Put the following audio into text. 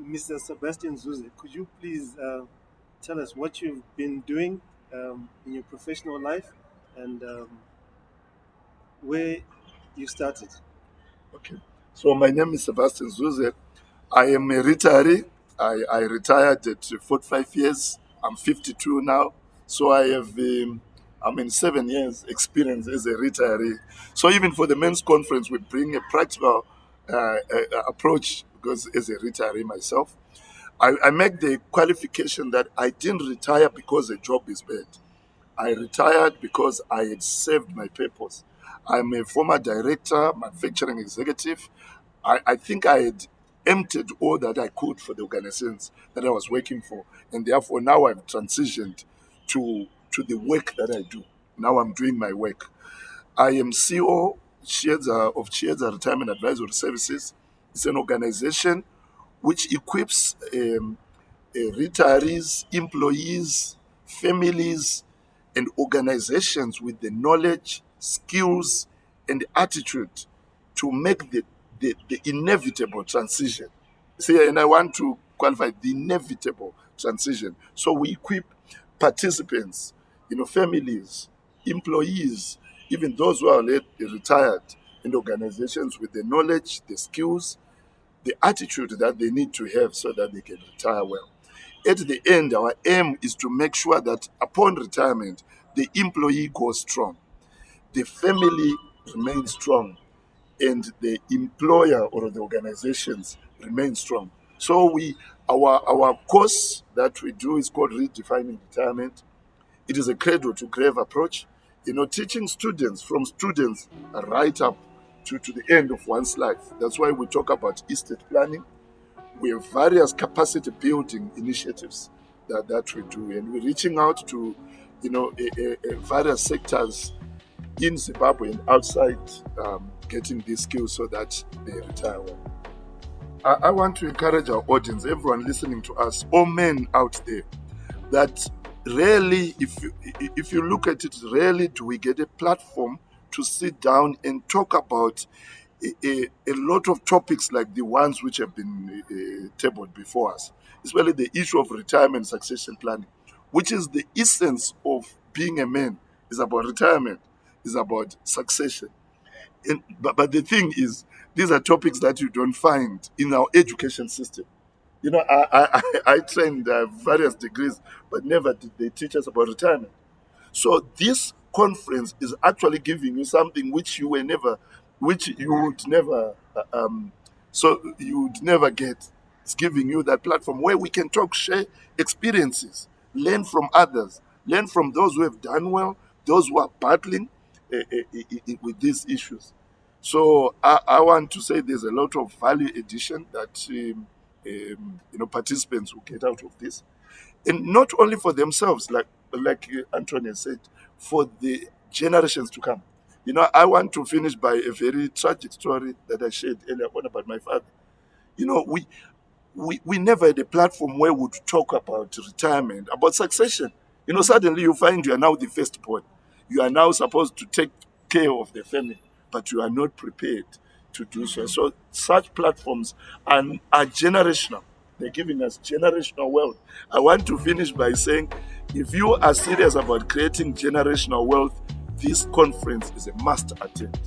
Mr. Sebastian Zuze, could you please tell us what you've been doing in your professional life and where you started? Okay. So my name is Sebastian Zuze. I am a retiree. I retired at 45 years. I'm 52 now. So I'm in 7 years experience as a retiree. So even for the men's conference, we bring a practical approach because as a retiree myself, I make the qualification that I didn't retire because the job is bad. I retired because I had served my purpose. I'm a former director, manufacturing executive. I think I had emptied all that I could for the organizations that I was working for. And therefore, now I've transitioned to the work that I do. Now I'm doing my work. I am CEO of Chiedza Retirement Advisory Services. It's an organization which equips retirees, employees, families, and organizations with the knowledge, skills, and attitude to make the inevitable transition. See, and I want to qualify the inevitable transition. So we equip participants, families, employees, even those who are retired, and organizations with the knowledge, the skills, the attitude that they need to have so that they can retire well. At the end, our aim is to make sure that upon retirement, the employee goes strong, the family remains strong, and the employer or the organizations remain strong. So our course that we do is called Redefining Retirement. It is a cradle to grave approach, teaching students from students right up to the end of one's life. That's why we talk about estate planning. We have various capacity building initiatives that we do, and we're reaching out to various sectors in Zimbabwe and outside, getting these skills so that they retire well. I want to encourage our audience, everyone listening to us, all men out there, that rarely, if you look at it, rarely do we get a platform to sit down and talk about a lot of topics like the ones which have been tabled before us, especially the issue of retirement succession planning, which is the essence of being a man, is about retirement, is about succession. But the thing is, these are topics that you don't find in our education system. I trained various degrees, but never did they teach us about retirement. So this conference is actually giving you something which you would never, so you would never get. It's giving you that platform where we can talk, share experiences, learn from others, learn from those who have done well, those who are battling with these issues. So I want to say there's a lot of value addition that participants will get out of this, and not only for themselves, like Anthony said, for the generations to come. I want to finish by a very tragic story that I shared earlier on about my father. We never had a platform where we would talk about retirement, about succession. Suddenly you find you are now the firstborn. You are now supposed to take care of the family, but you are not prepared to do so. So such platforms are generational. They're giving us generational wealth. I want to finish by saying, if you are serious about creating generational wealth, this conference is a must attend.